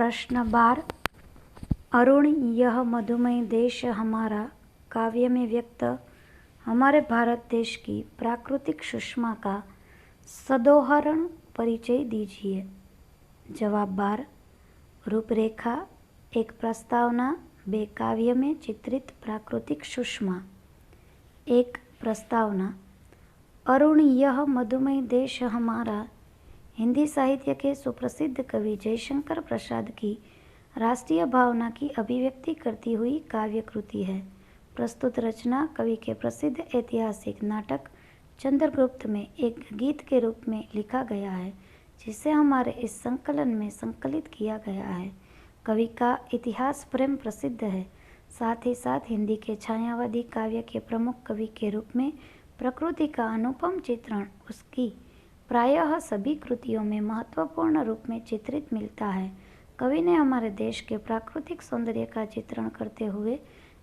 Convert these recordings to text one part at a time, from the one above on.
प्रश्न 12। अरुण, यह मधुमय देश हमारा काव्य में व्यक्त हमारे भारत देश की प्राकृतिक सुषमा का सदोहरण परिचय दीजिए। जवाब 12। रूपरेखा। एक प्रस्तावना। बे काव्य में चित्रित प्राकृतिक सुषमा। एक प्रस्तावना। अरुण, यह मधुमय देश हमारा हिंदी साहित्य के सुप्रसिद्ध कवि जयशंकर प्रसाद की राष्ट्रीय भावना की अभिव्यक्ति करती हुई काव्य कृति है। प्रस्तुत रचना कवि के प्रसिद्ध ऐतिहासिक नाटक चंद्रगुप्त में एक गीत के रूप में लिखा गया है, जिसे हमारे इस संकलन में संकलित किया गया है। कवि का इतिहास प्रेम प्रसिद्ध है। साथ ही साथ हिंदी के छायावादी काव्य के प्रमुख कवि के रूप में प्रकृति का अनुपम चित्रण उसकी प्रायः सभी कृतियों में महत्वपूर्ण रूप में चित्रित मिलता है। कवि ने हमारे देश के प्राकृतिक सौंदर्य का चित्रण करते हुए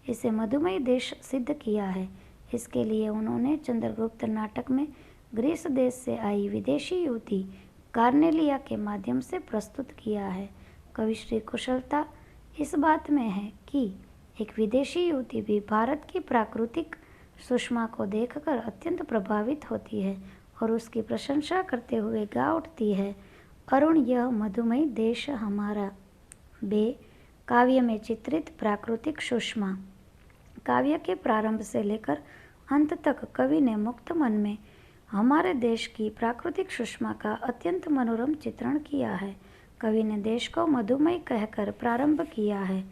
इसे मधुमय देश सिद्ध किया है। इसके लिए उन्होंने चंद्रगुप्त नाटक में ग्रीस देश से आई विदेशी युवती कार्नेलिया के माध्यम से प्रस्तुत किया है। कवि श्री कुशलता इस बात में है कि एक विदेशी युवती भी भारत की प्राकृतिक सुषमा को देखकर अत्यंत प्रभावित होती है और उसकी प्रशंसा करते हुए गा उठती है, अरुण, यह मधुमय देश हमारा। बे काव्य में चित्रित प्राकृतिक सुषमा। काव्य के प्रारंभ से लेकर अंत तक कवि ने मुक्त मन में हमारे देश की प्राकृतिक सुषमा का अत्यंत मनोरम चित्रण किया है। कवि ने देश को मधुमय कहकर प्रारंभ किया है।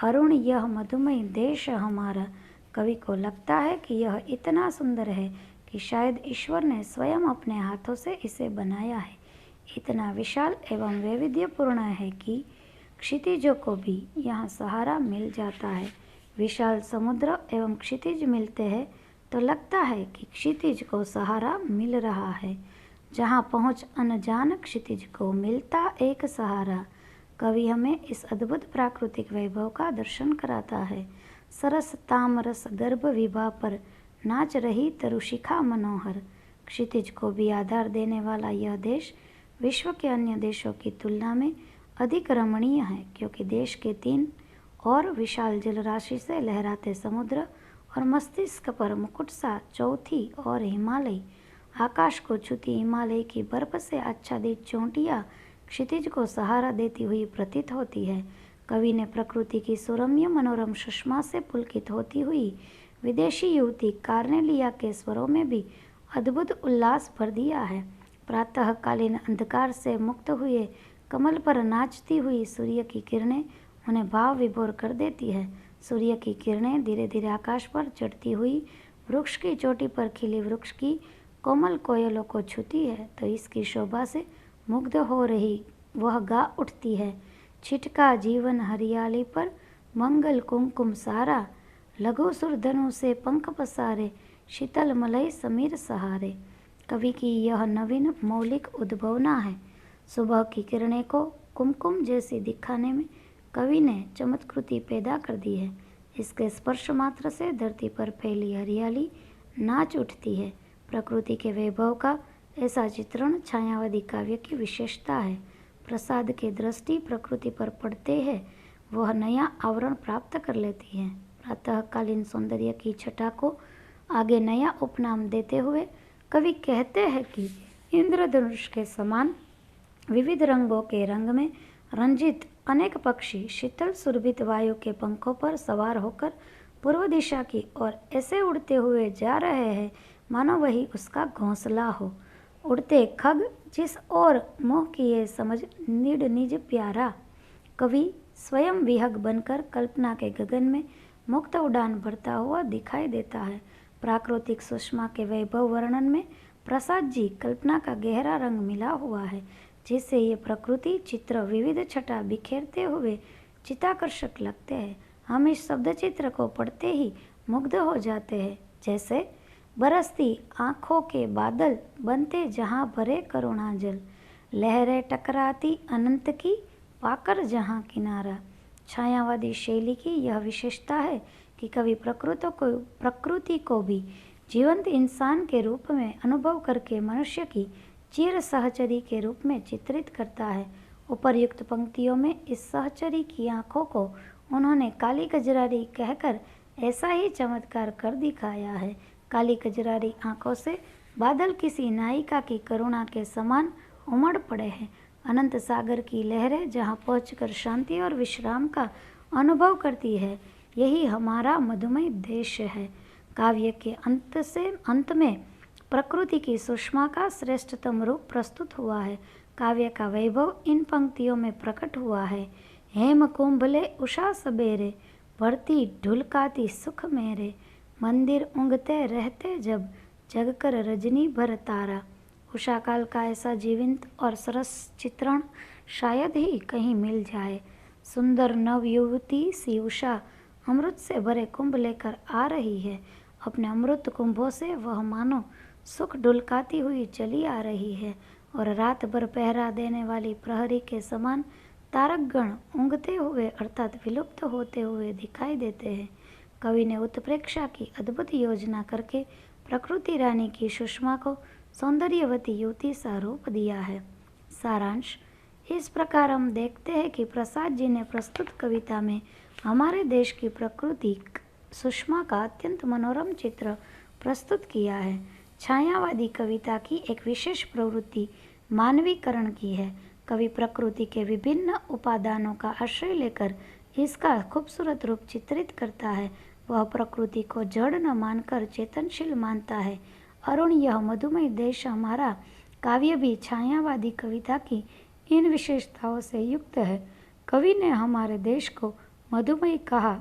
अरुण, यह मधुमय देश हमारा। कवि को लगता है कि यह इतना सुंदर है कि शायद ईश्वर ने स्वयं अपने हाथों से इसे बनाया है। इतना विशाल एवं वैविध्यपूर्ण है कि क्षितिजों को भी यहाँ सहारा मिल जाता है। विशाल समुद्र एवं क्षितिज मिलते हैं तो लगता है कि क्षितिज को सहारा मिल रहा है। जहाँ पहुँच अनजान क्षितिज को मिलता एक सहारा। कवि हमें इस अद्भुत प्राकृतिक वैभव का दर्शन कराता है। सरस तामरस गर्भ विभा पर नाच रही तरुशिखा मनोहर। क्षितिज को भी आधार देने वाला यह देश विश्व के अन्य देशों की तुलना में अधिक रमणीय है, क्योंकि देश के 3 और विशाल जलराशि से लहराते समुद्र और मस्तिष्क पर मुकुट सा चौथी और हिमालय, आकाश को छूती हिमालय की बर्फ से आच्छादित चोटियाँ क्षितिज को सहारा देती हुई प्रतीत होती है। कवि ने प्रकृति की सुरम्य मनोरम सुषमा से पुलकित होती हुई विदेशी युवती कार्नेलिया के स्वरों में भी अद्भुत उल्लास भर दिया है। प्रातःकालीन अंधकार से मुक्त हुए कमल पर नाचती हुई सूर्य की किरणें उन्हें भाव विभोर कर देती है। सूर्य की किरणें धीरे धीरे आकाश पर चढ़ती हुई वृक्ष की चोटी पर खिली वृक्ष की कोमल कोयलों को छूती है तो इसकी शोभा से मुग्ध हो रही वह गा उठती है, छिटका जीवन हरियाली पर मंगल कुमकुम सारा, लघु सुरधनु से पंख पसारे, शीतल मलय समीर सहारे। कवि की यह नवीन मौलिक उद्भावना है। सुबह की किरणें को कुमकुम जैसी दिखाने में कवि ने चमत्कृति पैदा कर दी है। इसके स्पर्श मात्र से धरती पर फैली हरियाली नाच उठती है। प्रकृति के वैभव का ऐसा चित्रण छायावादी काव्य की विशेषता है। प्रसाद की दृष्टि प्रकृति पर पड़ते हैं, वह नया आवरण प्राप्त कर लेती है। प्रातःकालीन सौंदर्य की छटा को आगे नया उपनाम देते हुए कवि कहते हैं कि इंद्रधनुष के समान विविध रंगों के रंग में रंजित अनेक पक्षी शीतल सुरभित वायु के पंखों पर सवार होकर पूर्व दिशा की ओर ऐसे उड़ते हुए जा रहे हैं मानो वही उसका घोंसला हो। उड़ते खग जिस ओर मोह किए समझ निड निज प्यारा। कवि स्वयं विहग बनकर कल्पना के गगन में मुक्त उड़ान भरता हुआ दिखाई देता है। प्राकृतिक सुषमा के वैभव वर्णन में प्रसाद जी कल्पना का गहरा रंग मिला हुआ है, जिससे ये प्रकृति चित्र विविध छटा बिखेरते हुए चित्ताकर्षक लगते हैं। हम इस शब्द चित्र को पढ़ते ही मुग्ध हो जाते हैं। जैसे बरसती आँखों के बादल बनते जहाँ भरे करुणा जल, लहरें टकराती अनंत की पाकर जहाँ किनारा। छायावादी शैली की यह विशेषता है कि कवि प्रकृति को भी जीवंत इंसान के रूप में अनुभव करके मनुष्य की चिर सहचरी के रूप में चित्रित करता है उपर्युक्त पंक्तियों में इस सहचरी की आंखों को उन्होंने काली कजरारी कहकर ऐसा ही चमत्कार कर दिखाया है। काली कजरारी आंखों से बादल किसी नायिका की करुणा के समान उमड़ पड़े हैं। अनंत सागर की लहरें जहाँ पहुंचकर शांति और विश्राम का अनुभव करती है, यही हमारा मधुमय देश है। काव्य के अंत में प्रकृति की सुषमा का श्रेष्ठतम रूप प्रस्तुत हुआ है। काव्य का वैभव इन पंक्तियों में प्रकट हुआ है। हेम कुंभले उषा सबेरे, भरती ढुलकाती सुख मेरे, मंदिर ऊँघते रहते जब, जगकर रजनी भर तारा। उषा काल का ऐसा जीवंत और सरस चित्रण शायद ही कहीं मिल जाए। सुंदर नवयुवती सी उषा अमृत से भरे कुंभ लेकर आ रही है। अपने अमृत कुंभों से वह मानो सुख ढुलकाती हुई चली आ रही है और रात भर पहरा देने वाली प्रहरी के समान तारकगण ऊँघते हुए अर्थात विलुप्त होते हुए दिखाई देते हैं। कवि ने उत्प्रेक्षा की अद्भुत योजना करके प्रकृति रानी की सुषमा को सौंदर्यवती युवती सा रूप दिया है। सारांश: इस प्रकार हम देखते हैं कि प्रसाद जी ने प्रस्तुत कविता में हमारे देश की प्रकृति सुषमा का अत्यंत मनोरम चित्र प्रस्तुत किया है। छायावादी कविता की एक विशेष प्रवृत्ति मानवीकरण की है। कवि प्रकृति के विभिन्न उपादानों का आश्रय लेकर इसका खूबसूरत रूप चित्रित करता है। वह प्रकृति को जड़ न मानकर चेतनशील मानता है। अरुण यह मधुमय देश हमारा काव्य भी छायावादी कविता की इन विशेषताओं से युक्त है। कवि ने हमारे देश को मधुमय कहा।